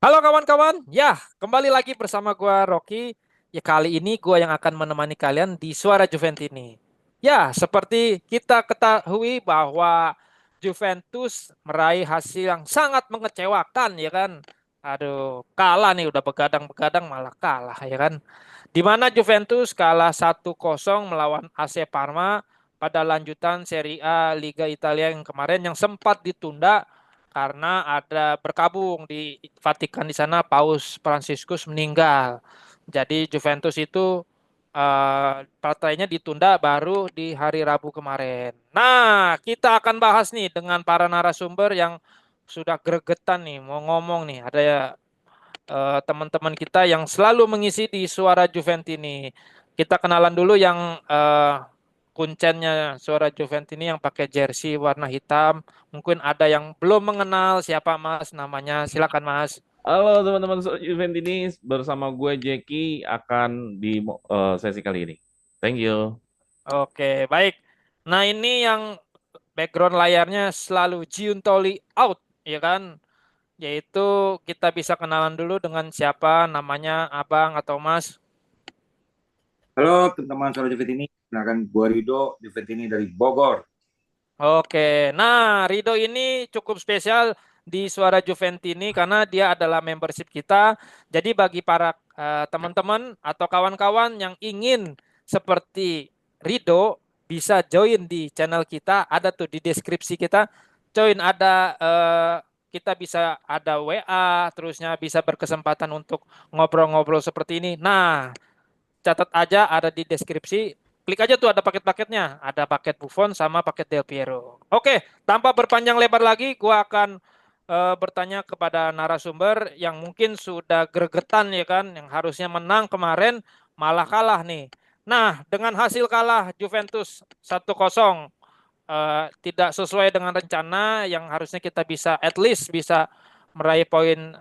Halo kawan-kawan, ya kembali lagi bersama gua Rocky. Ya kali ini gua yang akan menemani kalian di Suara Juventini. Ya, seperti kita ketahui bahwa Juventus meraih hasil yang sangat mengecewakan ya kan. Aduh, kalah nih udah begadang-begadang malah kalah ya kan. Di mana Juventus kalah 1-0 melawan AC Parma pada lanjutan Serie A Liga Italia yang kemarin yang sempat ditunda karena ada berkabung di Vatikan di sana Paus Fransiskus meninggal. Jadi Juventus itu partainya ditunda baru di hari Rabu kemarin. Nah, kita akan bahas nih dengan para narasumber yang sudah gregetan nih mau ngomong nih. Ada teman-teman kita yang selalu mengisi di Suara Juventini. Kita kenalan dulu yang kuncennya Suara Juventini yang pakai jersey warna hitam. Mungkin ada yang belum mengenal siapa Mas namanya. Silakan Mas. Halo teman-teman Juventinis, bersama gue Jackie akan di sesi kali ini. Thank you. Oke, baik. Nah, ini yang background layarnya selalu Giuntoli out, ya kan? Yaitu kita bisa kenalan dulu dengan siapa namanya Abang atau Mas. Halo teman-teman Suara Juventini, kenalkan gue Rido Juventini dari Bogor. Oke, nah Rido ini cukup spesial di Suara Juventini karena dia adalah membership kita. Jadi bagi para teman-teman atau kawan-kawan yang ingin seperti Rido bisa join di channel kita, ada tuh di deskripsi kita. Join ada kita bisa ada WA, terusnya bisa berkesempatan untuk ngobrol-ngobrol seperti ini. Nah, catat aja ada di deskripsi. Klik aja tuh ada paket-paketnya. Ada paket Buffon sama paket Del Piero. Oke, tanpa berpanjang lebar lagi, gua akan bertanya kepada narasumber yang mungkin sudah gregetan ya kan, yang harusnya menang kemarin malah kalah nih. Nah, dengan hasil kalah Juventus 1-0 tidak sesuai dengan rencana yang harusnya kita bisa at least bisa meraih poin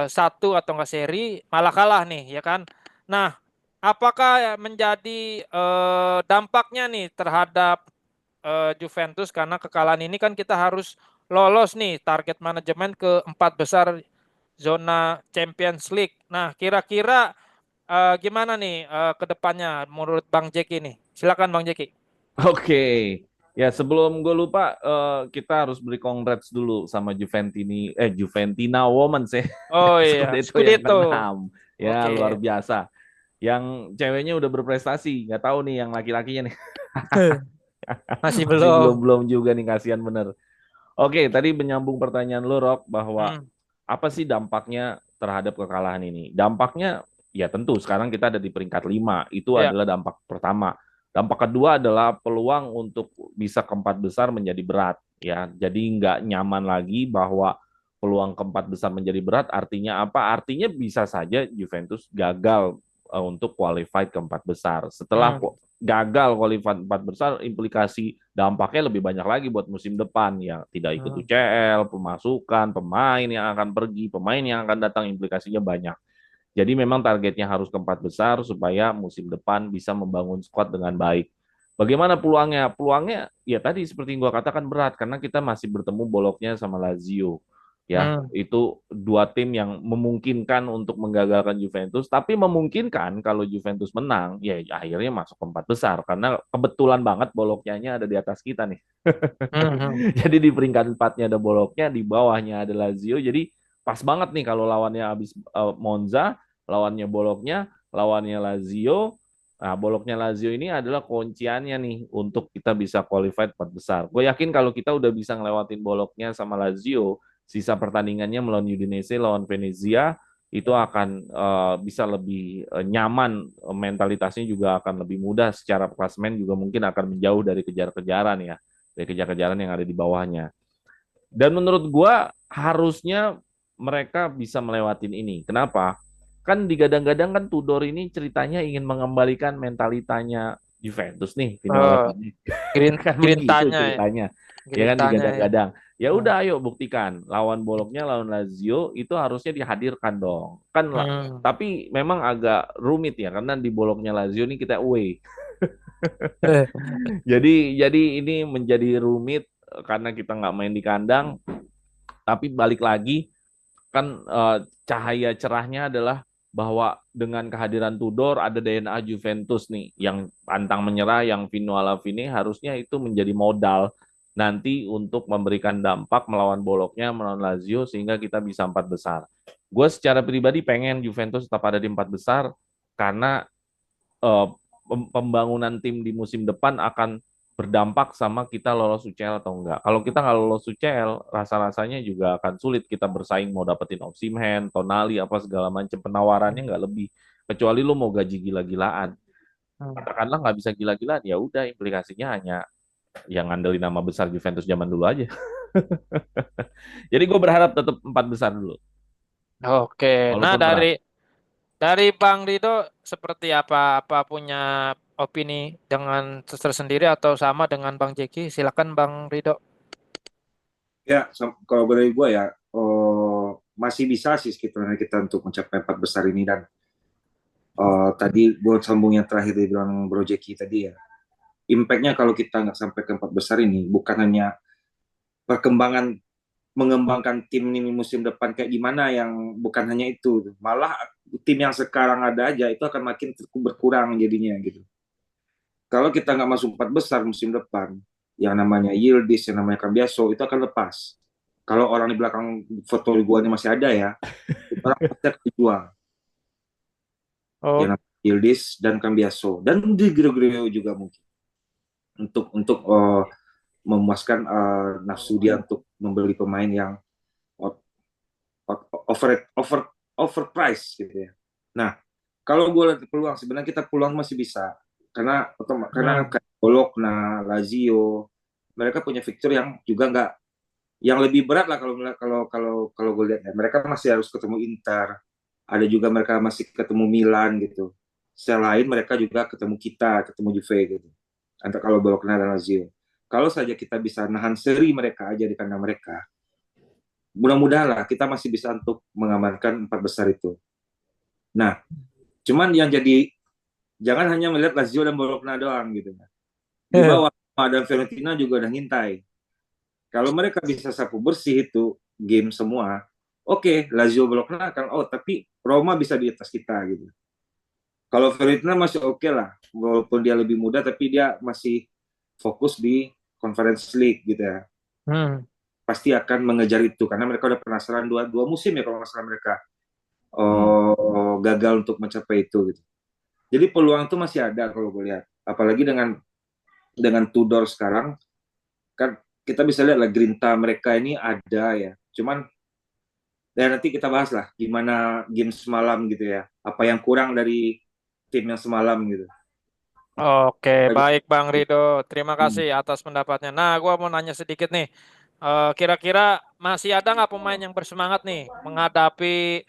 satu atau enggak seri, malah kalah nih ya kan. Nah, apakah menjadi dampaknya nih terhadap Juventus karena kekalahan ini kan kita harus lolos nih target manajemen ke empat besar zona Champions League. Nah, kira-kira gimana nih ke depannya menurut Bang Jeki nih? Silakan Bang Jeki. Oke, ya sebelum gue lupa, kita harus beri congrats dulu sama Juventina Women sih. Oh iya, Scudetto yang Scudetto. keenam. Ya luar Oke. biasa. Yang ceweknya udah berprestasi, nggak tahu nih yang laki-lakinya nih. Masih Masih belum belum. belum juga nih, kasihan bener. Oke, tadi menyambung pertanyaan lu, Rock, bahwa Hmm, apa sih dampaknya terhadap kekalahan ini? Dampaknya, ya tentu sekarang kita ada di peringkat 5. Itu ya. adalah dampak pertama. Dampak kedua adalah peluang untuk bisa keempat besar menjadi berat. Ya, jadi nggak nyaman lagi bahwa peluang keempat besar menjadi berat. Artinya apa? Artinya bisa saja Juventus gagal untuk qualified keempat besar. Setelah Hmm, gagal qualified empat besar, implikasi dampaknya lebih banyak lagi buat musim depan, ya tidak ikut hmm, UCL, pemasukan, pemain yang akan pergi, pemain yang akan datang, implikasinya banyak. Jadi memang targetnya harus keempat besar supaya musim depan bisa membangun skuad dengan baik. Bagaimana peluangnya? Peluangnya ya tadi seperti yang gua katakan berat karena kita masih bertemu boloknya sama Lazio. Ya, hmm. itu dua tim yang memungkinkan untuk menggagalkan Juventus, tapi memungkinkan kalau Juventus menang, ya akhirnya masuk keempat besar karena kebetulan banget boloknya ada di atas kita nih. Hmm, hmm. Jadi di peringkat empatnya ada boloknya, di bawahnya ada Lazio. Jadi pas banget nih kalau lawannya habis Monza, lawannya boloknya, lawannya Lazio. Nah, boloknya Lazio ini adalah kunciannya nih untuk kita bisa qualified empat besar. Gue yakin kalau kita udah bisa ngelewatin boloknya sama Lazio, sisa pertandingannya melawan Udinese, lawan Venezia, itu akan bisa lebih nyaman, mentalitasnya juga akan lebih mudah, secara klasemen juga mungkin akan menjauh dari kejar-kejaran ya, dari kejar-kejaran yang ada di bawahnya. Dan menurut gua harusnya mereka bisa melewatin ini. Kenapa? Kan digadang-gadang kan Tudor ini ceritanya ingin mengembalikan mentalitanya Juventus nih final leg Eh, ini. Kan begitu Grintanya ya. ceritanya. Ya kan Grintanya ya. digadang-gadang. Ya Hmm, udah ayo buktikan. Lawan boloknya lawan Lazio itu harusnya dihadirkan dong. Kan hmm. tapi memang agak rumit ya karena di boloknya Lazio ini kita away. Eh, Jadi ini menjadi rumit karena kita nggak main di kandang. Tapi balik lagi, kan cahaya cerahnya adalah bahwa dengan kehadiran Tudor ada DNA Juventus nih yang pantang menyerah, yang Vino Alavini harusnya itu menjadi modal nanti untuk memberikan dampak melawan Bologna, melawan Lazio sehingga kita bisa 4 besar. Gue secara pribadi pengen Juventus tetap ada di 4 besar karena eh, pembangunan tim di musim depan akan berdampak sama kita lolos UCL atau enggak. Kalau kita nggak lolos UCL, rasa-rasanya juga akan sulit kita bersaing mau dapetin Osimhen, Tonali, apa segala macam penawarannya nggak lebih. Kecuali lu mau gaji gila-gilaan. Katakanlah nggak bisa gila-gilaan, ya udah implikasinya hanya yang ngandelin nama besar Juventus zaman dulu aja. Jadi gue berharap tetap 4 besar dulu, Oke, nah walaupun berat. dari Bang Rido seperti apa? Apa punya opini dengan tersendiri atau sama dengan Bang Jeki? Silakan Bang Rido. Ya, kalau dari gue ya, masih bisa sih sekitarnya kita untuk mencapai 4 besar ini. Dan tadi gue sambung yang terakhir dia bilang Bro Jeki tadi ya, impactnya kalau kita nggak sampai ke 4 besar ini, bukan hanya perkembangan mengembangkan tim ini musim depan kayak gimana, yang bukan hanya itu, malah tim yang sekarang ada aja itu akan makin berkurang jadinya gitu. Kalau kita nggak masuk 4 besar musim depan, yang namanya Yildiz, yang namanya Cambiaso itu akan lepas. Kalau orang di belakang foto gua ini masih ada ya, itu orang pasti akan dijual. Yang Oh, namanya Yildiz dan Cambiaso, dan di Gregorio juga mungkin untuk memuaskan nafsu dia untuk membeli pemain yang over over overprice gitu ya. Nah, kalau gue lihat peluang, sebenarnya kita peluang masih bisa, karena hmm. Bologna, Lazio, mereka punya fitur yang juga nggak, yang lebih berat lah, kalau kalau kalau gue lihat ya. Mereka masih harus ketemu Inter, ada juga mereka masih ketemu Milan gitu. Selain mereka juga ketemu kita, ketemu Juve gitu. Antara kalau Bologna dan Lazio. Kalau saja kita bisa nahan seri mereka aja di kandang mereka, mudah-mudahan lah kita masih bisa untuk mengamankan 4 besar itu. Nah, cuman yang jadi, jangan hanya melihat Lazio dan Bologna doang gitu. Di bawah dan Fiorentina juga udah ngintai. Kalau mereka bisa sapu bersih itu game semua, oke, Lazio Bologna akan tapi Roma bisa di atas kita gitu. Kalau Fiorentina masih oke lah, walaupun dia lebih muda tapi dia masih fokus di Conference League gitu ya. Hmm. Pasti akan mengejar itu karena mereka udah penasaran dua musim ya kalau nggak salah mereka Hmm. gagal untuk mencapai itu gitu. Jadi peluang itu masih ada kalau gue lihat. Apalagi dengan Tudor sekarang, kan kita bisa lihat lah grinta mereka ini ada ya. Cuman ya nanti kita bahas lah gimana game semalam gitu ya. Apa yang kurang dari tim yang semalam gitu. Oke, baik Bang Rido. Terima Hmm. kasih atas pendapatnya. Nah, gua mau nanya sedikit nih. Kira-kira masih ada nggak pemain yang bersemangat nih menghadapi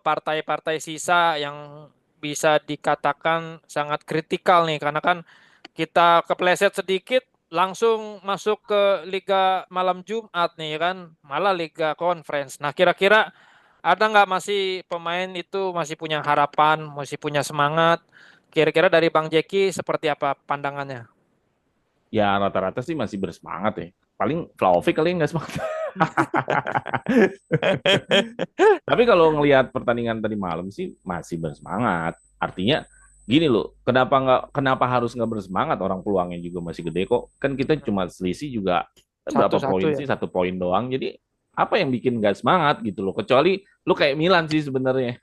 partai-partai sisa yang bisa dikatakan sangat kritikal nih, karena kan kita kepleset sedikit langsung masuk ke Liga malam Jumat nih kan, malah Liga Conference. Nah, kira-kira ada nggak masih pemain itu masih punya harapan, masih punya semangat? Kira-kira dari Bang Jeki seperti apa pandangannya? Ya rata-rata sih masih bersemangat ya. Paling Vlahovic kali nggak semangat. Tapi kalau ngelihat pertandingan tadi malam sih masih bersemangat. Artinya gini loh, kenapa harus nggak bersemangat? Orang peluangnya juga masih gede kok. Kan kita cuma selisih juga berapa Satu-satu poin ya. sih? 1 poin doang. Jadi apa yang bikin nggak semangat gitu loh? Kecuali lu kayak Milan sih sebenarnya.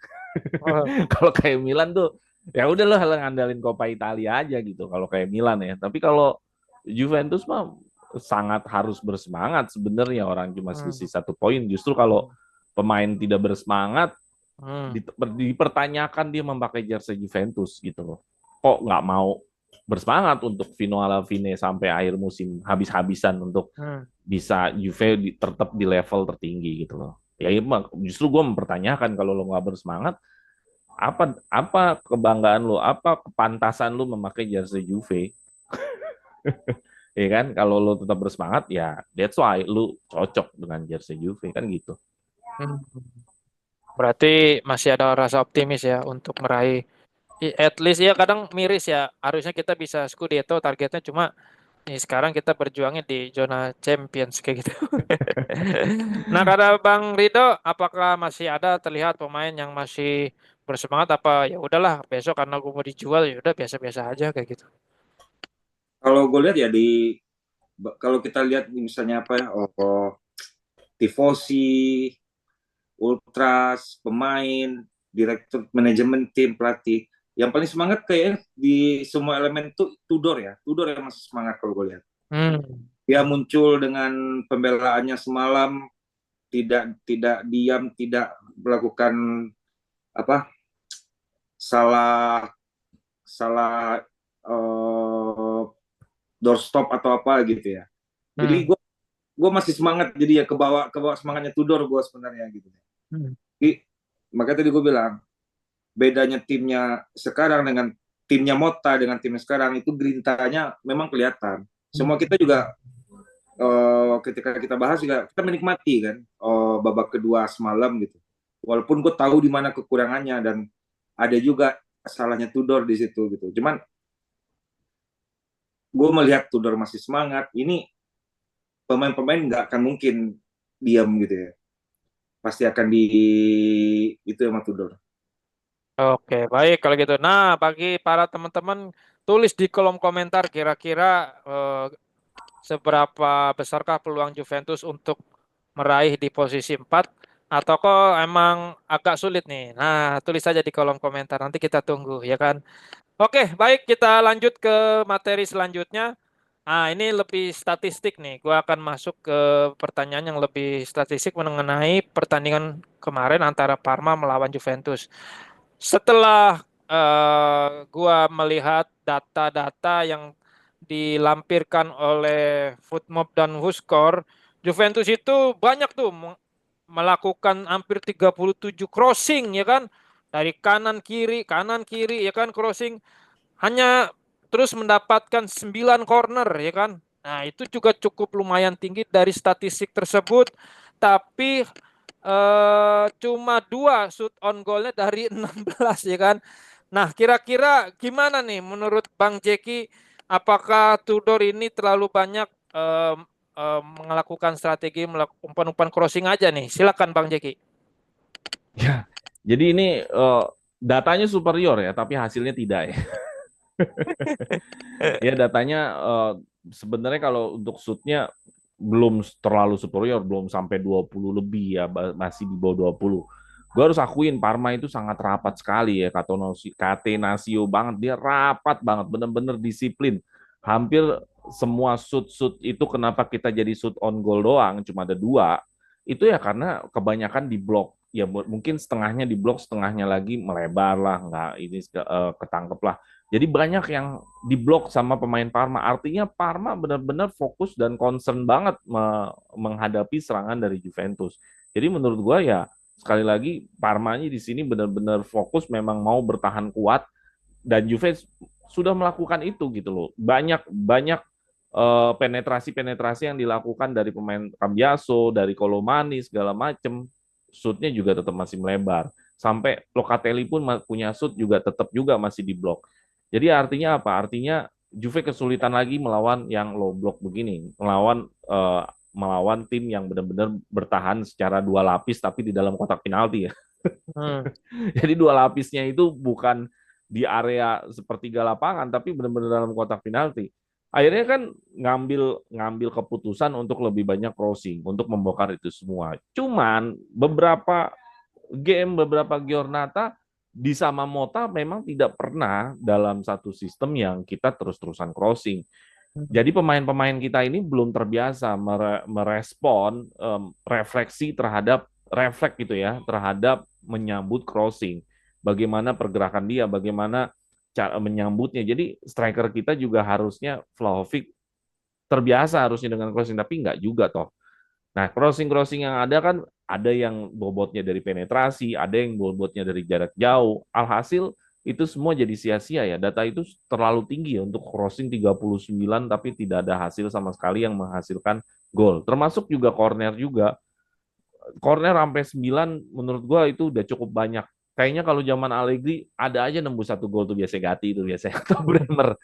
Oh, Kalau kayak Milan tuh ya udah lo ngandalin Coppa Italia aja gitu. Kalau kayak Milan ya. Tapi kalau Juventus mah sangat harus bersemangat sebenarnya, orang cuma hmm, selisih 1 poin. Justru kalau pemain tidak bersemangat, hmm, dipertanyakan dia memakai jersey Juventus gitu loh. Kok nggak mau bersemangat untuk Vino Alavine sampai akhir musim habis-habisan untuk hmm. bisa Juve tetap di level tertinggi gitu loh. Ya justru gue mempertanyakan kalau lo nggak bersemangat, apa apa kebanggaan lo, apa kepantasan lo memakai jersey Juve? Ya kan, kalau lo tetap bersemangat ya that's why lo cocok dengan jersey Juve kan gitu. Hmm. Berarti masih ada rasa optimis ya untuk meraih at least ya, kadang miris ya. Harusnya kita bisa Scudetto targetnya, cuma Nih, sekarang kita berjuangnya di zona Champions kayak gitu. Nah, kata Bang Rido, apakah masih ada terlihat pemain yang masih bersemangat apa ya udahlah besok karena gue mau dijual ya udah biasa-biasa aja kayak gitu. Kalau gue lihat ya kalau kita lihat misalnya apa ya, tifosi, ultras, pemain, direktur manajemen tim, pelatih, yang paling semangat kayak di semua elemen tuh Tudor ya. Tudor yang masih semangat kalau gue lihat. Hmm. Dia muncul dengan pembelaannya semalam, tidak tidak diam, tidak melakukan apa salah salah doorstop atau apa gitu ya. Jadi Hmm. gue masih semangat, jadi ya ke bawah semangatnya Tudor gue sebenarnya gitu. Hmm. Jadi makanya tadi gue bilang bedanya timnya sekarang dengan timnya Mota dengan timnya sekarang itu gerintanya memang kelihatan. Semua kita juga ketika kita bahas juga kita menikmati kan babak kedua semalam gitu. Walaupun gue tahu di mana kekurangannya dan ada juga salahnya Tudor di situ gitu. Cuman gue melihat Tudor masih semangat. Ini pemain-pemain nggak akan mungkin diam gitu ya. Pasti akan itu sama Tudor. Oke, baik kalau gitu. Nah, bagi para teman-teman tulis di kolom komentar kira-kira seberapa besarkah peluang Juventus untuk meraih di posisi 4 atau kok emang agak sulit nih. Nah, tulis saja di kolom komentar nanti kita tunggu ya kan. Oke, baik kita lanjut ke materi selanjutnya. Ah, ini lebih statistik nih. Gua akan masuk ke pertanyaan yang lebih statistik mengenai pertandingan kemarin antara Parma melawan Juventus. Setelah gua melihat data-data yang dilampirkan oleh Footmob dan WhoScore, Juventus itu banyak tuh melakukan hampir 37 crossing ya kan, dari kanan kiri ya kan crossing, hanya terus mendapatkan 9 corner ya kan. Nah, itu juga cukup lumayan tinggi dari statistik tersebut, tapi cuma 2 shoot on goalnya dari 16 ya kan. Nah, kira-kira gimana nih menurut Bang Jeki, apakah Tudor ini terlalu banyak melakukan strategi umpan-umpan crossing aja nih? Silakan Bang Jeki. Ya, jadi ini datanya superior ya, tapi hasilnya tidak ya. Ya datanya sebenarnya kalau untuk shootnya belum terlalu superior, belum sampai 20 lebih ya, masih di bawah 20. Gue harus akuin Parma itu sangat rapat sekali ya, Catenaccio banget, dia rapat banget, bener-bener disiplin. Hampir semua shoot-shoot itu kenapa kita jadi shoot on goal doang, cuma ada 2, itu ya karena kebanyakan di blok. Ya mungkin setengahnya di blok, setengahnya lagi melebar lah, nggak ini ketangkep lah. Jadi banyak yang diblok sama pemain Parma. Artinya Parma benar-benar fokus dan concern banget menghadapi serangan dari Juventus. Jadi menurut gua ya sekali lagi Parmanya di sini benar-benar fokus memang mau bertahan kuat dan Juve sudah melakukan itu gitu loh. Banyak banyak penetrasi-penetrasi yang dilakukan dari pemain Cambiaso, dari Colomani segala macem, shootnya juga tetap masih melebar. Sampai Locatelli pun punya shoot juga tetap juga masih diblok. Jadi artinya apa? Artinya Juve kesulitan lagi melawan yang low block begini, melawan tim yang benar-benar bertahan secara 2 lapis tapi di dalam kotak penalti ya. Hmm. Jadi 2 lapisnya itu bukan di area sepertiga lapangan tapi benar-benar dalam kotak penalti. Akhirnya kan ngambil ngambil keputusan untuk lebih banyak crossing untuk membongkar itu semua. Cuman beberapa giornata di sama Mota memang tidak pernah dalam satu sistem yang kita terus-terusan crossing. Jadi pemain-pemain kita ini belum terbiasa merespon refleksi terhadap refleks gitu ya, terhadap menyambut crossing. Bagaimana pergerakan dia, bagaimana cara menyambutnya. Jadi striker kita juga harusnya Vlahovic terbiasa harusnya dengan crossing, tapi nggak juga toh. Nah, crossing-crossing yang ada kan ada yang bobotnya dari penetrasi, ada yang bobotnya dari jarak jauh. Alhasil itu semua jadi sia-sia ya. Data itu terlalu tinggi ya untuk crossing 39 tapi tidak ada hasil sama sekali yang menghasilkan gol. Termasuk juga corner juga. Corner sampai 9 menurut gua itu udah cukup banyak. kayaknya kalau zaman Allegri ada aja nembus satu gol tuh biasanya Gatti itu biasanya atau Bremer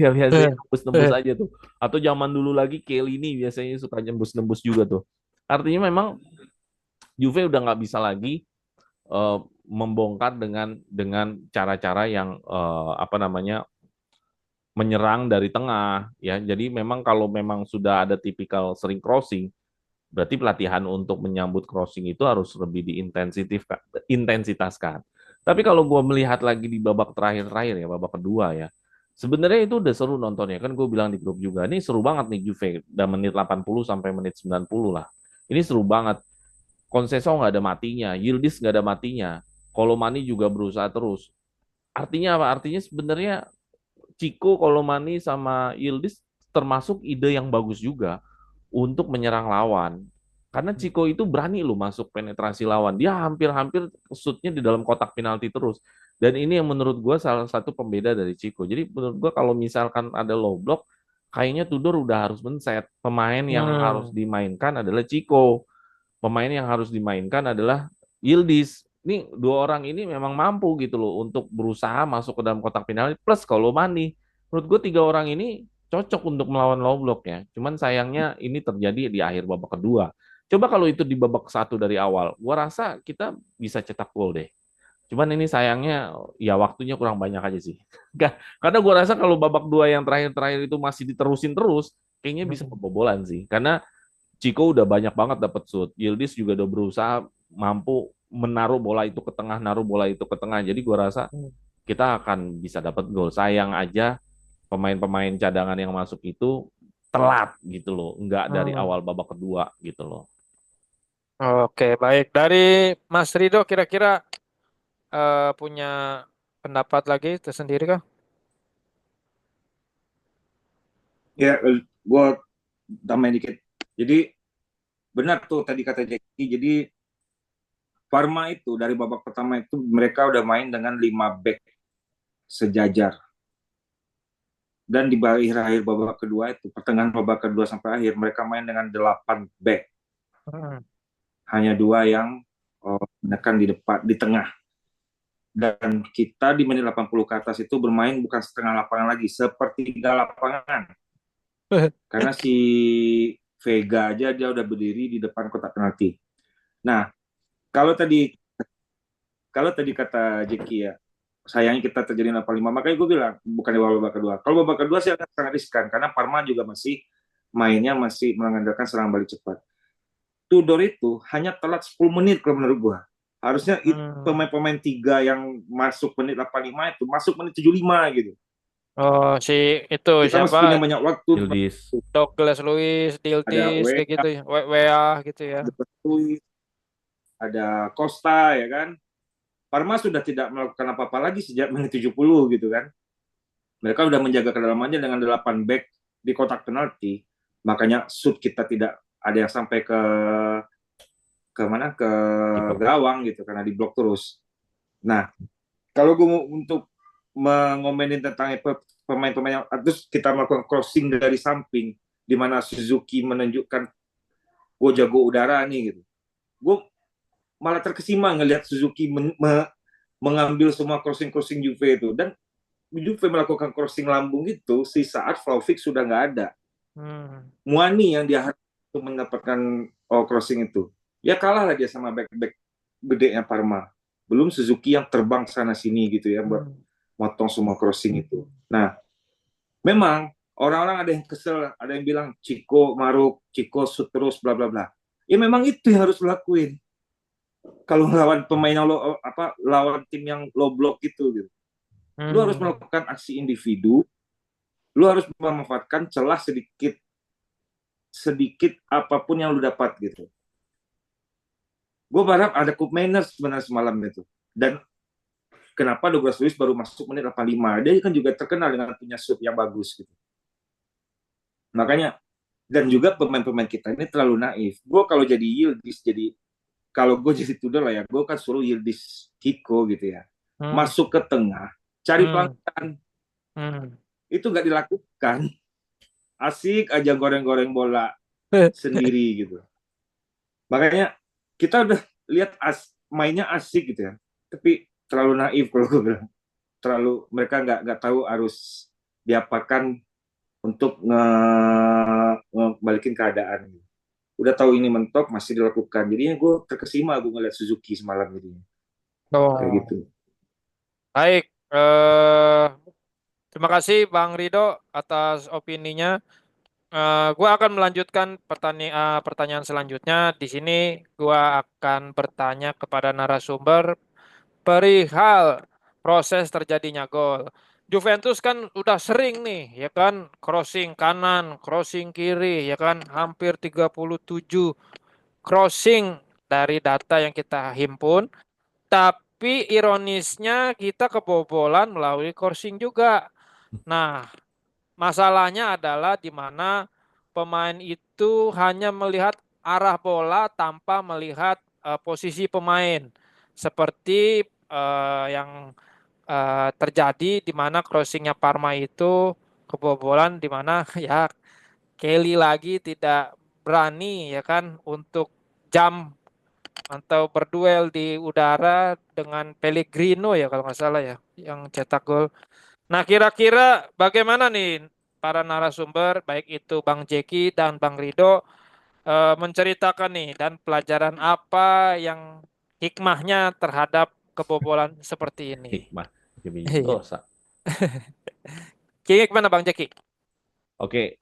ya biasanya nembus-nembus aja tuh. Atau zaman dulu lagi Chiellini biasanya suka nembus-nembus juga tuh. Artinya memang Juve udah nggak bisa lagi membongkar dengan cara-cara yang apa namanya menyerang dari tengah ya. Jadi memang kalau memang sudah ada tipikal sering crossing, berarti pelatihan untuk menyambut crossing itu harus lebih intensitaskan. Tapi kalau gue melihat lagi di babak terakhir-terakhir ya, babak kedua ya, sebenarnya itu udah seru nontonnya. Kan gue bilang di grup juga, ini seru banget nih Juve, udah menit 80 sampai menit 90 lah. Ini seru banget. Conceição nggak ada matinya, Yildiz nggak ada matinya, Colomani juga berusaha terus. Artinya apa? Artinya sebenarnya Chico, Colomani, sama Yildiz termasuk ide yang bagus juga untuk menyerang lawan. Karena Chico itu berani loh masuk penetrasi lawan. Dia hampir-hampir shootnya di dalam kotak penalti terus. Dan ini yang menurut gue salah satu pembeda dari Chico. Jadi menurut gue kalau misalkan ada low block, kayaknya Tudor udah harus men-set. Pemain yang harus dimainkan adalah Chico. Pemain yang harus dimainkan adalah Yildiz. Ini dua orang ini memang mampu gitu loh untuk berusaha masuk ke dalam kotak penalti plus Colomani. Menurut gue tiga orang ini cocok untuk melawan low block ya. Cuman sayangnya ini terjadi di akhir babak kedua. Coba kalau itu di babak satu dari awal, gue rasa kita bisa cetak gol deh. Cuman ini sayangnya ya waktunya kurang banyak aja sih. Karena gue rasa kalau babak dua yang terakhir-terakhir itu masih diterusin terus, kayaknya bisa kebobolan sih. Karena Chico udah banyak banget dapat shoot. Yildiz juga udah berusaha mampu menaruh bola itu ke tengah, naruh bola itu ke tengah. Jadi gue rasa kita akan bisa dapat gol. Sayang aja pemain-pemain cadangan yang masuk itu telat gitu loh, nggak dari awal babak kedua gitu loh. Oke, baik. Dari Mas Rido kira-kira punya pendapat lagi tersendiri kah? Ya, gue tambahin dikit. Jadi benar tuh tadi kata Jackie. Jadi Parma itu dari babak pertama itu mereka udah main dengan 5 back sejajar. Dan di akhir babak kedua itu, pertengahan babak kedua sampai akhir, mereka main dengan 8 back. Hanya 2 yang menekan di depan, di tengah. Dan kita di menit 80 ke atas itu bermain bukan setengah lapangan lagi, sepertiga lapangan. Karena si Vega aja dia udah berdiri di depan kotak penalti. Nah, kalau tadi kata Jeki ya, sayangnya kita terjadi 85, makanya gue bilang bukan di babak kedua. Kalau babak kedua sih akan sangat riskan karena Parma juga masih mainnya masih mengandalkan serangan balik cepat. Tudor itu hanya telat 10 menit kalau menurut gue. Harusnya pemain-pemain 3 yang masuk menit 85 itu masuk menit 75 gitu. Oh, si itu Kita siapa? masih punya banyak waktu. Yildiz. Douglas Luiz, Diltis, kayak gitu ya. WA gitu ya. Ada Costa ya kan. Parma sudah tidak melakukan apa-apa lagi sejak menit 70 gitu kan. Mereka sudah menjaga kedalamannya dengan 8 back di kotak penalti. Makanya shoot kita tidak ada yang sampai ke mana ke gawang gitu karena diblok terus. Nah, kalau gue untuk mengomenin tentang pemain-pemain yang terus kita melakukan crossing dari samping di mana Suzuki menunjukkan gue jago udara nih gitu. Gue malah terkesima ngelihat Suzuki mengambil semua crossing Juve itu, dan Juve melakukan crossing lambung itu si saat Vlahovic sudah nggak ada. Muani yang dia harus mendapatkan crossing itu, ya kalah lah dia sama back gedenya Parma. Belum Suzuki yang terbang sana sini gitu ya buat motong semua crossing itu. Nah, memang orang-orang ada yang kesel, ada yang bilang Chico maruk, Chico shoot terus bla bla bla. Ya memang itu yang harus lakuin. Kalau lawan pemain yang lawan tim yang low block gitu. Lu harus melakukan aksi individu, lu harus memanfaatkan celah sedikit apapun yang lu dapat gitu. Gue berharap ada Cup Manners sebenarnya semalam itu. Dan kenapa Douglas Luiz baru masuk menit 85? Dia kan juga terkenal dengan punya shoot yang bagus gitu. Makanya, dan juga pemain-pemain kita ini terlalu naif. Gue kalau jadi Yildiz, kalau gue jadi Tudor lah ya, gue kan suruh Yildiz Kiko gitu ya. Masuk ke tengah, cari pelanggan. Itu nggak dilakukan. Asik aja goreng-goreng bola sendiri gitu. Makanya kita udah lihat mainnya asik gitu ya. Tapi terlalu naif kalau gue bilang. Terlalu mereka nggak tahu harus diapakan untuk ngebalikin keadaan. Udah tahu ini mentok masih dilakukan. Jadinya gue terkesima gue ngeliat Suzuki semalam jadinya. Kayak Oh, gitu. baik. Terima kasih Bang Rido atas opininya. Gua akan melanjutkan pertanyaan selanjutnya. Di sini gua akan bertanya kepada narasumber perihal proses terjadinya gol. Juventus kan udah sering nih, ya kan, crossing kanan, crossing kiri, ya kan, hampir 37 crossing dari data yang kita himpun. Tapi ironisnya kita kebobolan melalui crossing juga. Nah, masalahnya adalah di mana pemain itu hanya melihat arah bola tanpa melihat posisi pemain. Seperti yang terjadi di mana crossingnya Parma itu kebobolan di mana ya Kelly lagi tidak berani ya kan untuk jump atau berduel di udara dengan Pellegrino ya kalau nggak salah ya yang cetak gol. Nah, kira-kira bagaimana nih para narasumber, baik itu Bang Jeki dan Bang Rido, menceritakan nih dan pelajaran apa yang hikmahnya terhadap kebobolan seperti ini? Hikmah bikin Iya. dosa. Gimana Bang Jeki? Oke,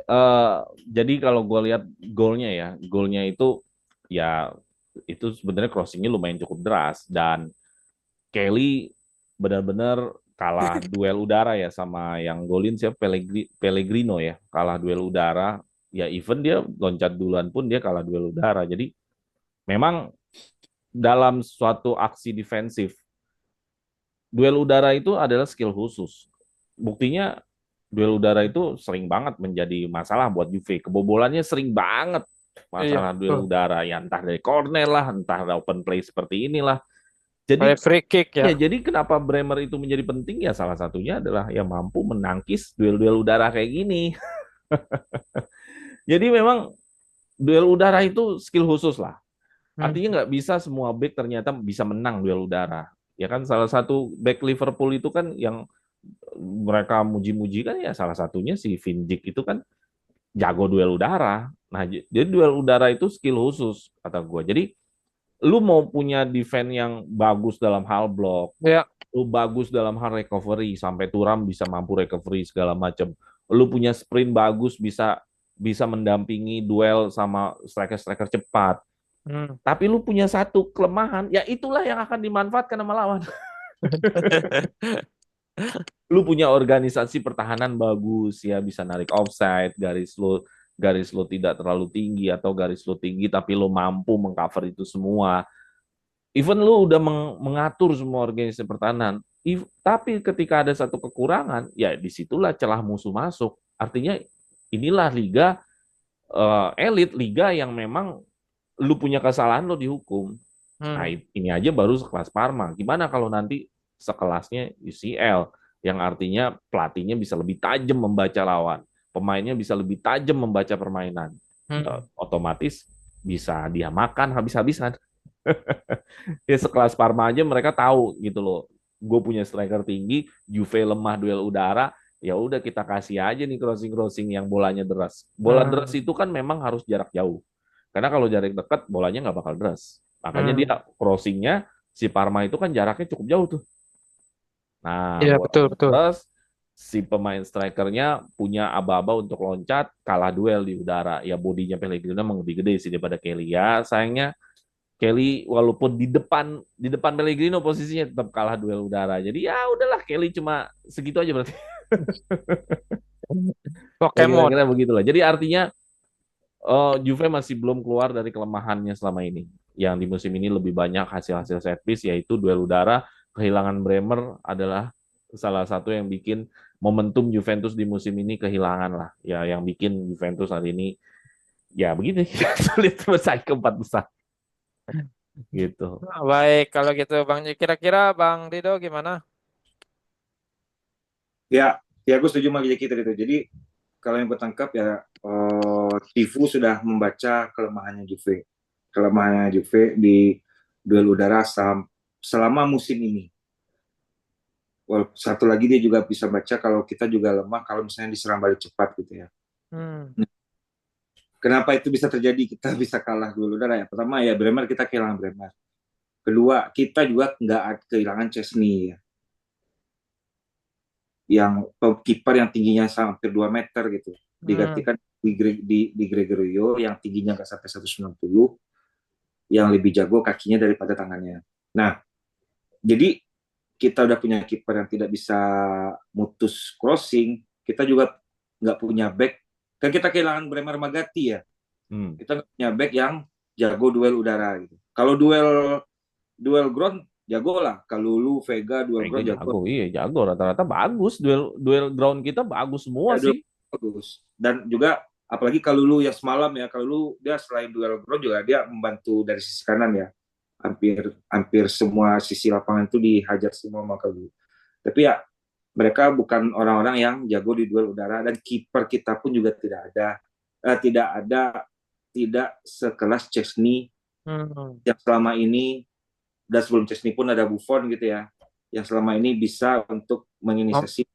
jadi kalau gue lihat golnya itu ya itu sebenarnya crossingnya lumayan cukup deras dan Kelly benar-benar kalah duel udara ya sama yang golin siapa Pellegrino ya, kalah duel udara. Ya even dia loncat duluan pun dia kalah duel udara. Jadi memang dalam suatu aksi defensif, duel udara itu adalah skill khusus. Buktinya duel udara itu sering banget menjadi masalah buat Juve. Kebobolannya sering banget Iya, masalah duel betul. udara ya entah dari corner lah, entah dari open play seperti inilah. Jadi Kayak free kick ya. ya jadi kenapa Bremer itu menjadi penting ya salah satunya adalah ya mampu menangkis duel-duel udara kayak gini. Jadi memang duel udara itu skill khusus lah. Hmm. Artinya nggak bisa semua back ternyata bisa menang duel udara. Ya kan salah satu back Liverpool itu kan yang mereka muji-muji kan ya salah satunya si Van Dijk itu kan jago duel udara. Nah, jadi duel udara itu skill khusus kata gue. Jadi lu mau punya defense yang bagus dalam hal block, Ya. lu bagus dalam hal recovery sampai Turam bisa mampu recovery segala macam. Lu punya sprint bagus bisa bisa mendampingi duel sama striker-striker cepat. Hmm. Tapi lu punya satu kelemahan, ya itulah yang akan dimanfaatkan sama lawan. Lu punya organisasi pertahanan bagus, ya bisa narik offside, garis lu tidak terlalu tinggi atau garis lu tinggi tapi lu mampu mengcover itu semua. Even lu udah mengatur semua organisasi pertahanan, tapi ketika ada satu kekurangan, ya disitulah celah musuh masuk. Artinya inilah liga elit, liga yang memang lu punya kesalahan lu dihukum. Nah, Hmm. ini aja baru sekelas Parma. Gimana kalau nanti sekelasnya UCL, yang artinya pelatihnya bisa lebih tajam membaca lawan, pemainnya bisa lebih tajam membaca permainan. Ya, Hmm. otomatis bisa dia makan habis-habisan. Ya sekelas Parma aja mereka tahu gitu loh. Gue punya striker tinggi, Juve lemah duel udara, ya udah kita kasih aja nih crossing-crossing yang bolanya deras. Bola deras Hmm. itu kan memang harus jarak jauh. Karena kalau jarak dekat bolanya nggak bakal deras. Makanya dia Hmm. crossingnya si Parma itu kan jaraknya cukup jauh tuh. Nah, Iya, betul, bolanya betul. deras, si pemain strikernya punya aba-aba untuk loncat, kalah duel di udara. Ya bodinya Pellegrino memang lebih gede sih daripada Kelly. Ya sayangnya Kelly walaupun di depan Pellegrino posisinya tetap kalah duel udara. Jadi ya udahlah Kelly cuma segitu aja berarti. Ya Pokemon. kira-kira begitulah. Jadi artinya Juve masih belum keluar dari kelemahannya selama ini. Yang di musim ini lebih banyak hasil-hasil set piece yaitu duel udara. Kehilangan Bremer adalah salah satu yang bikin momentum Juventus di musim ini kehilangan lah. Ya yang bikin Juventus hari ini ya begini sulit bersaing ke empat besar gitu. Baik, kalau gitu Bang, kira-kira Bang Rido gimana? Ya, ya gue setuju sama Jeki tadi itu. Jadi kalau yang gue tangkap ya Tifu sudah membaca kelemahannya Juve di duel udara selama musim ini. Satu lagi dia juga bisa baca kalau kita juga lemah kalau misalnya diserang balik cepat gitu ya. Hmm. Kenapa itu bisa terjadi? Kita bisa kalah dulu. Ya. Pertama ya Bremer, kita kehilangan Bremer. Kedua, kita juga nggak kehilangan Chesney ya. Yang kiper yang tingginya hampir 2 meter gitu. Digantikan di Gregorio yang tingginya nggak sampai 190, yang lebih jago kakinya daripada tangannya. Nah, jadi kita udah punya kiper yang tidak bisa mutus crossing, kita juga nggak punya back. Kan kita kehilangan Bremer Magati ya. Kita nggak punya back yang jago duel udara gitu. Kalau duel ground jago lah. Kalulu, Vega, duel ground jago. Iya jago, rata-rata bagus, duel ground kita bagus semua Ya, sih. bagus. Dan juga apalagi Kalulu yang semalam ya, Kalulu dia selain duel ground juga dia membantu dari sisi kanan ya. Hampir semua sisi lapangan itu dihajar semua sama Kalulu. Tapi ya mereka bukan orang-orang yang jago di duel udara, dan kiper kita pun juga tidak sekelas Chesney yang selama ini, dan sebelum Chesney pun ada Buffon gitu ya, yang selama ini bisa untuk menginisiasi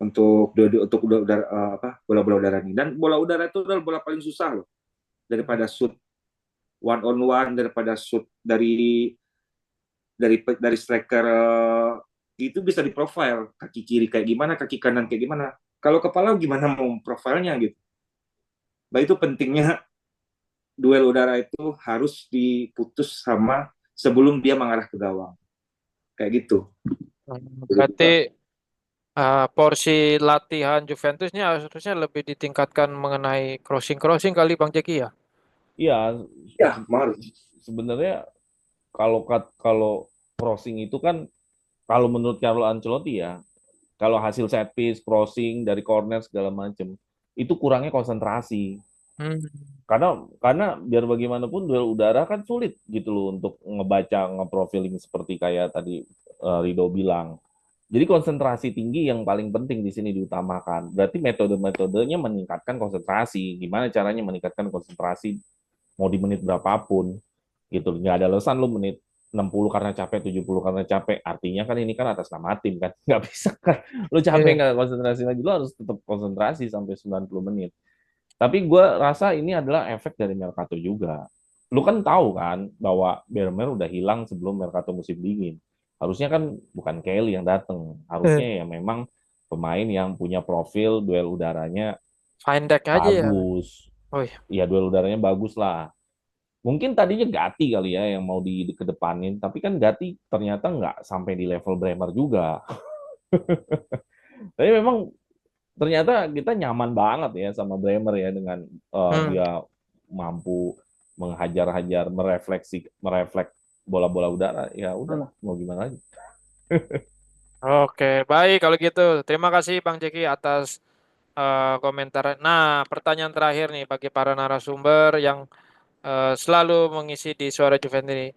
untuk bola-bola udara ini. Dan bola udara itu adalah bola paling susah loh, daripada shoot one on one, daripada shoot dari striker, itu bisa di profile kaki kiri kayak gimana, kaki kanan kayak gimana. Kalau kepala gimana mau profilnya gitu. Nah itu pentingnya duel udara itu harus diputus sama sebelum dia mengarah ke gawang. Kayak gitu. Berarti porsi latihan Juventus ini harusnya lebih ditingkatkan mengenai crossing kali Bang Jeki ya? Iya, Ya, harus. sebenarnya kalau crossing itu kan, kalau menurut Carlo Ancelotti ya, kalau hasil set piece, crossing dari corner segala macam, itu kurangnya konsentrasi. Karena biar bagaimanapun duel udara kan sulit gitu loh untuk ngebaca, ngeprofiling seperti kayak tadi Rido bilang. Jadi konsentrasi tinggi yang paling penting di sini diutamakan. Berarti metode-metodenya meningkatkan konsentrasi. Gimana caranya meningkatkan konsentrasi mau di menit berapapun gitu. Nggak ada alasan lu menit 60 karena capek, 70 karena capek. Artinya kan ini kan atas nama tim kan. Nggak bisa kan. Lu capek nggak konsentrasi lagi, lu harus tetap konsentrasi sampai 90 menit. Tapi gue rasa ini adalah efek dari Mercato juga. Lu kan tahu kan bahwa Bermer udah hilang sebelum Mercato musim dingin. Harusnya kan bukan Kelly yang datang. Harusnya ya memang pemain yang punya profil duel udaranya Fine deck aja ya. bagus. Oh iya. Ya duel udaranya bagus lah. Mungkin tadinya Gatti kali ya yang mau dikedepanin, tapi kan Gatti ternyata nggak sampai di level Bremer juga. Tapi memang ternyata kita nyaman banget ya sama Bremer ya, dengan dia mampu menghajar-hajar, merefleks bola-bola udara. Ya udahlah, mau gimana lagi. Oke, baik kalau gitu. Terima kasih Bang Jeki atas komentar. Nah, pertanyaan terakhir nih bagi para narasumber yang selalu mengisi di Suara Juventus ini.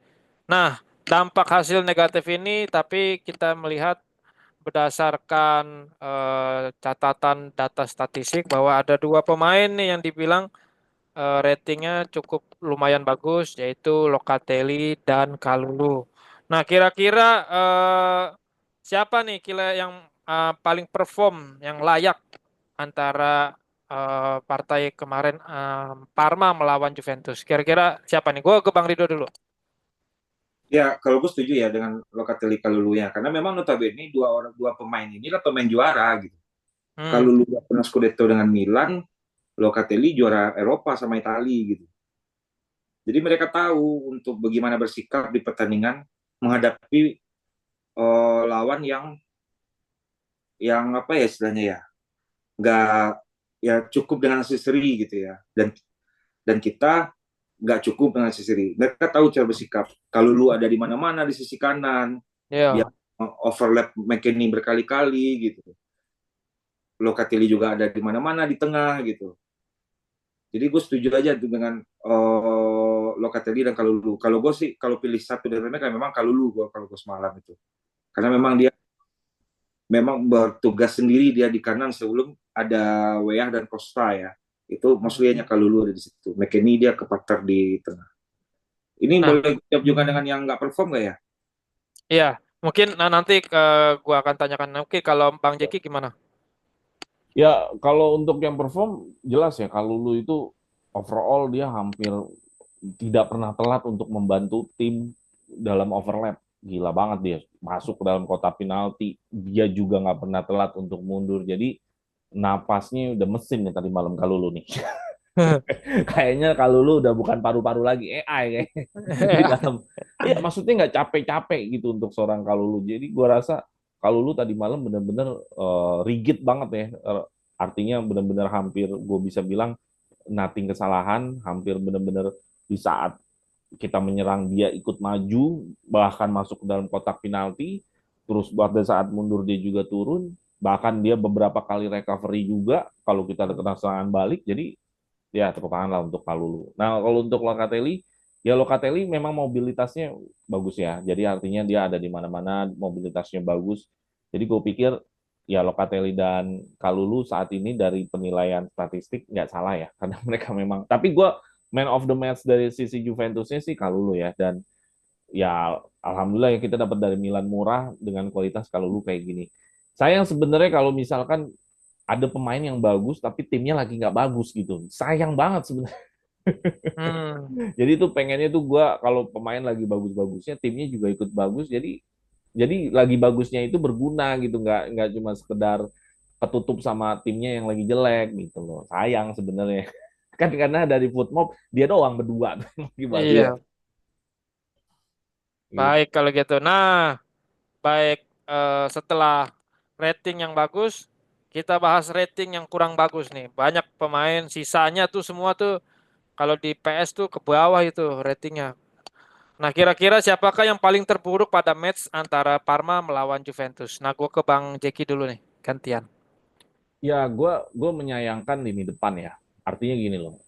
Nah, dampak hasil negatif ini tapi kita melihat berdasarkan catatan data statistik bahwa ada dua pemain nih yang dibilang ratingnya cukup lumayan bagus, yaitu Locatelli dan Kalulu. Nah, kira-kira siapa nih yang paling perform, yang layak antara partai kemarin Parma melawan Juventus? Kira-kira siapa nih? Gue ke Bang Rido dulu. Ya, kalau gue setuju ya dengan Locatelli Kalulu ya, karena memang notabene dua pemain ini lah pemain juara gitu. Kalulu pernah Scudetto dengan Milan, Locatelli juara Eropa sama Italia gitu. Jadi mereka tahu untuk bagaimana bersikap di pertandingan menghadapi lawan yang apa ya istilahnya ya, nggak, ya cukup dengan hasil seri gitu ya, dan kita nggak cukup dengan hasil seri. Mereka tahu cara bersikap. Kalau lu ada di mana-mana di sisi kanan, dia overlap McKennie berkali-kali gitu. Locatelli juga ada di mana-mana di tengah gitu. Jadi gue setuju aja tuh dengan Locatelli dan Kalulu. Kalau gue sih, kalau pilih satu dari mereka memang Kalulu kalau gue semalam itu. Karena memang dia memang bertugas sendiri dia di kanan sebelum ada Weah dan Costa ya. Itu maksudnya Kalulu ada di situ. McKennie dia kepater di tengah. Ini boleh jawab juga dengan yang nggak perform nggak ya? Iya, Mungkin nanti gua akan tanyakan. Oke, kalau Bang Jeki gimana? Ya, kalau untuk yang perform jelas ya, kalau lu itu overall dia hampir tidak pernah telat untuk membantu tim dalam overlap. Gila banget dia masuk ke dalam kotak penalti, dia juga nggak pernah telat untuk mundur. Jadi napasnya udah mesin nih tadi malam kalau lu nih. Kayaknya kalau lu udah bukan paru-paru lagi AI kayak di dalam. Ya maksudnya nggak capek-capek gitu untuk seorang Kalulu. Jadi gua rasa Kalulu tadi malam benar-benar rigid banget ya. Artinya benar-benar hampir gue bisa bilang nothing kesalahan, hampir benar-benar di saat kita menyerang dia ikut maju, bahkan masuk ke dalam kotak penalti, terus pada saat mundur dia juga turun, bahkan dia beberapa kali recovery juga kalau kita ada kena serangan balik. Jadi ya tepuk tangan lah untuk Kalulu. Nah kalau untuk Locatelli, ya Locatelli memang mobilitasnya bagus ya. Jadi artinya dia ada di mana-mana, mobilitasnya bagus. Jadi gue pikir ya Locatelli dan Kalulu saat ini dari penilaian statistik nggak salah ya, karena mereka memang. Tapi gue man of the match dari sisi Juventusnya sih Kalulu ya. Dan ya alhamdulillah ya kita dapat dari Milan murah dengan kualitas Kalulu kayak gini. Sayang sebenarnya kalau misalkan ada pemain yang bagus tapi timnya lagi nggak bagus gitu. Sayang banget sebenarnya. Hmm. Jadi itu pengennya tuh gue kalau pemain lagi bagus-bagusnya timnya juga ikut bagus. Jadi lagi bagusnya itu berguna gitu, nggak cuma sekedar ketutup sama timnya yang lagi jelek gitu loh. Sayang sebenarnya. Kan karena dari Footmob dia doang berdua yang lagi bagus. Iya, Gitu. baik kalau gitu. Nah, baik, setelah rating yang bagus, kita bahas rating yang kurang bagus nih. Banyak pemain sisanya tuh semua tuh kalau di PS tuh ke bawah itu ratingnya. Nah, kira-kira siapakah yang paling terburuk pada match antara Parma melawan Juventus? Nah, gue ke Bang Jeki dulu nih, gantian. Ya gue menyayangkan lini depan ya. Artinya gini loh.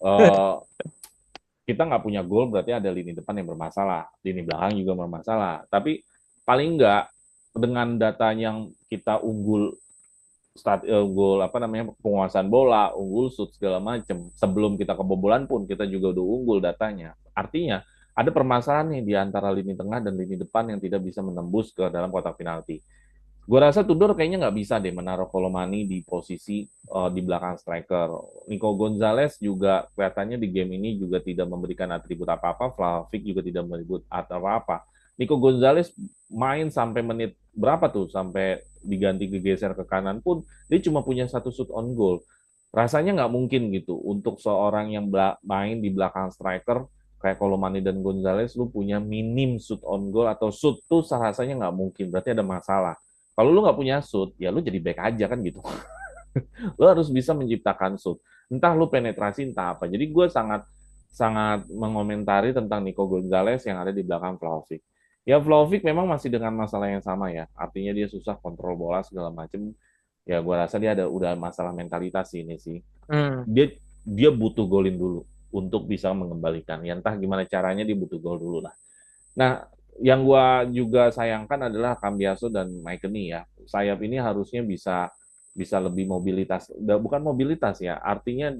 Kita nggak punya gol berarti ada lini depan yang bermasalah, lini belakang juga bermasalah. Tapi paling nggak dengan data yang kita unggul gol apa namanya penguasaan bola, unggul shoot segala macam. Sebelum kita kebobolan pun kita juga udah unggul datanya. Artinya ada permasalahan nih di antara lini tengah dan lini depan yang tidak bisa menembus ke dalam kotak penalti. Gue rasa Tudor kayaknya nggak bisa deh menaruh Kolomani di posisi di belakang striker. Nico Gonzalez juga kelihatannya di game ini juga tidak memberikan atribut apa-apa. Vlahovic juga tidak memberikan apa-apa. Nico Gonzalez main sampai menit berapa tuh sampai diganti geser ke kanan pun dia cuma punya satu shoot on goal. Rasanya nggak mungkin gitu untuk seorang yang main di belakang striker kayak Kolomani dan Gonzalez lu punya minim shoot on goal atau shoot tuh rasanya nggak mungkin. Berarti ada masalah. Kalau lu nggak punya shoot, ya lu jadi back aja kan gitu. Lu harus bisa menciptakan shoot. Entah lu penetrasi, entah apa. Jadi gue sangat sangat mengomentari tentang Nico Gonzalez yang ada di belakang Vlahovic. Ya Vlahovic memang masih dengan masalah yang sama ya. Artinya dia susah kontrol bola segala macem. Ya gue rasa dia ada udah masalah mentalitas ini sih. Hmm. Dia butuh golin dulu untuk bisa mengembalikan. Ya entah gimana caranya dia butuh gol dulu lah. Nah, yang gua juga sayangkan adalah Cambiaso dan McKennie ya. Sayap ini harusnya bisa bisa lebih mobilitas. Bukan mobilitas ya, artinya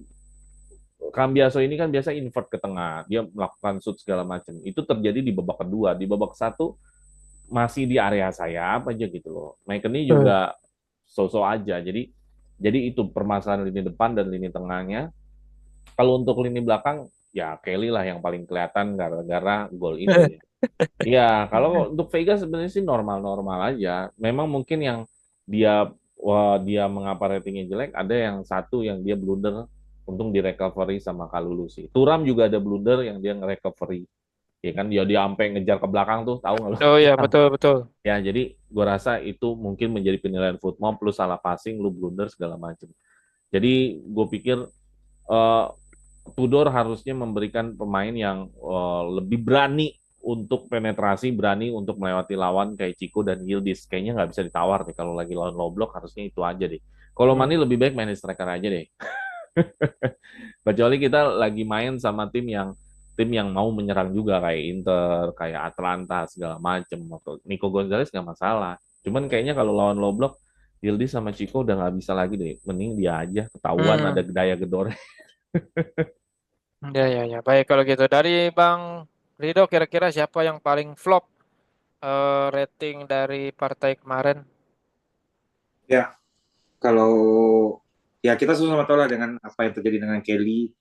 Cambiaso ini kan biasa invert ke tengah, dia melakukan shoot segala macam. Itu terjadi di babak kedua, di babak satu masih di area sayap aja gitu loh. McKennie Hmm. juga so-so aja. Jadi itu permasalahan lini depan dan lini tengahnya. Kalau untuk lini belakang ya Kelly lah yang paling kelihatan gara-gara gol ini. Iya, kalau untuk Vega sebenarnya sih normal-normal aja. Memang mungkin yang dia dia mengapa ratingnya jelek, ada yang satu yang dia blunder, untung di recovery sama Kalulu sih. Turam juga ada blunder yang dia nge-recovery. Ya kan dia sampai ngejar ke belakang tuh, tahu nggak lu? Oh ya, betul betul. Ya, jadi gua rasa itu mungkin menjadi penilaian football plus salah passing, lu blunder segala macam. Jadi gue pikir uh, Tudor harusnya memberikan pemain yang lebih berani untuk penetrasi, berani untuk melewati lawan kayak Chico dan Yildiz. Kayaknya nggak bisa ditawar nih kalau lagi lawan low block, harusnya itu aja deh. Kalau Hmm. Mani lebih baik main striker aja deh. Kecuali kita lagi main sama tim yang mau menyerang juga kayak Inter, kayak Atlanta segala macem. Nico Gonzalez nggak masalah. Cuman kayaknya kalau lawan low block, Yildiz sama Chico udah nggak bisa lagi deh. Mending dia aja, ketahuan ada Hmm. daya gedor. Ya, ya, ya. Baik kalau gitu. Dari Bang Rido, kira-kira siapa yang paling flop rating dari partai kemarin? Ya, kalau ya kita sama-sama tahu lah dengan apa yang terjadi dengan Kelly,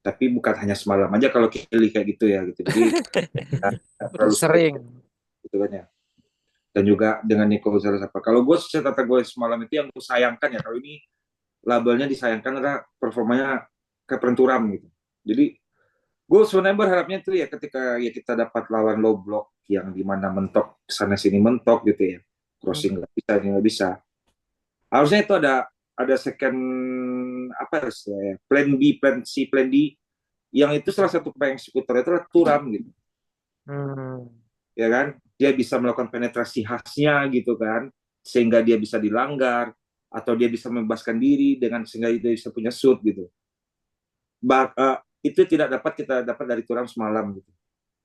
tapi bukan hanya semalam aja kalau Kelly kayak gitu ya gitu. Jadi nggak Udah terlalu sering sering. gitu kan ya. Dan juga dengan Nico Gonzalez apa. Kalau gue catatan gue semalam itu yang gue sayangkan ya, kalau ini labelnya disayangkan adalah performanya ke Penturam gitu. Jadi gue sebenarnya berharapnya tuh ya ketika ya kita dapat lawan low block yang dimana mentok sana sini mentok gitu ya, crossing nggak bisa ini nggak bisa, harusnya itu ada second apa ya, plan B, plan C, plan D, yang itu salah satu pemain eksekutor itu adalah Turam gitu, Hmm. ya kan, dia bisa melakukan penetrasi khasnya gitu kan, sehingga dia bisa dilanggar atau dia bisa membebaskan diri dengan sehingga dia bisa punya shoot gitu. Itu tidak dapat kita dapat dari Turam semalam gitu.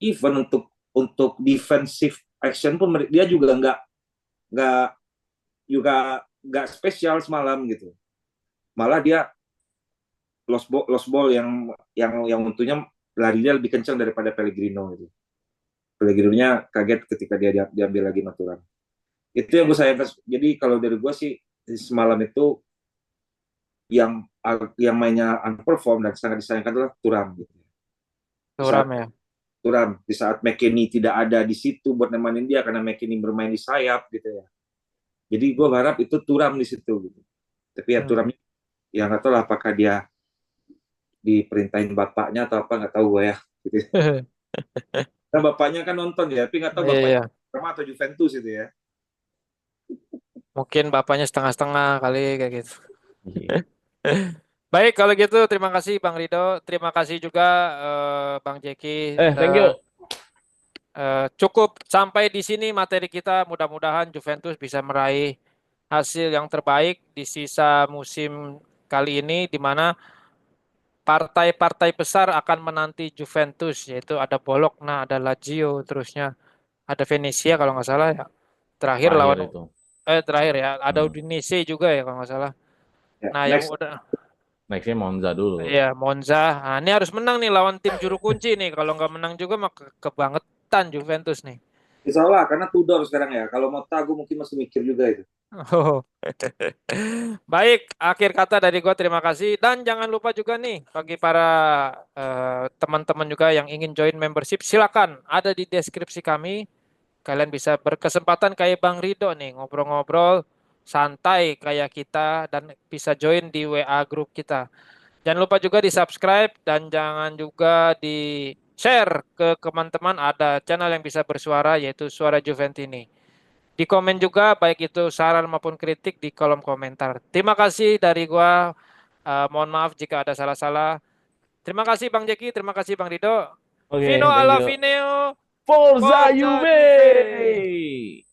Even untuk defensive action pun dia nggak nggak spesial semalam gitu. Malah dia lost ball yang tentunya larinya lebih kencang daripada Pellegrino gitu. Pellegrino-nya kaget ketika dia diambil lagi Maturan. Itu yang gue sayangkan. Jadi kalau dari gue sih semalam itu yang yang mainnya unperform dan sangat disayangkan adalah Turam gitu. Di saat Turam ya. Turam, di saat McKennie tidak ada di situ buat nemanin dia karena McKennie bermain di sayap gitu ya. Jadi gue harap itu Turam di situ gitu. Tapi ya Hmm. Turamnya ya nggak tahu lah apakah dia diperintahin bapaknya atau apa nggak tahu gue ya. Gitu. Nah, bapaknya kan nonton ya, tapi nggak tahu Iya, bapaknya iya. Roma atau Juventus itu ya. Mungkin bapaknya setengah-setengah kali kayak gitu. Iya. Baik, kalau gitu terima kasih Bang Rido, terima kasih juga Bang Jeki. Thank you. Cukup sampai di sini materi kita. Mudah-mudahan Juventus bisa meraih hasil yang terbaik di sisa musim kali ini, di mana partai-partai besar akan menanti Juventus, yaitu ada Bologna, ada Lazio, terusnya ada Venezia kalau nggak salah ya. Terakhir Terakhir lawan itu. terakhir ya, ada Hmm. Udinese juga ya kalau nggak salah. Ya, Nah, yang next. udah Nextnya Monza dulu. ya Monza. Nah, ini harus menang nih lawan tim juru kunci nih. Kalau nggak menang juga mah kebangetan Juventus nih. Insya Allah, karena Tudor sekarang ya. Kalau mau tagu mungkin masih mikir juga itu. Oh. Baik, akhir kata dari gua terima kasih dan jangan lupa juga nih bagi para teman-teman juga yang ingin join membership silakan ada di deskripsi kami. Kalian bisa berkesempatan kayak Bang Rido nih ngobrol-ngobrol santai kayak kita dan bisa join di WA grup kita. Jangan lupa juga di-subscribe dan jangan juga di-share ke teman-teman ada channel yang bisa bersuara yaitu Suara Juventini. Di komen juga baik itu saran maupun kritik di kolom komentar. Terima kasih dari gua. Mohon maaf jika ada salah-salah. Terima kasih Bang Jeki, terima kasih Bang Rido. Oke, Vino thank alla you. Vineo, Forza Forza Juve. Juve!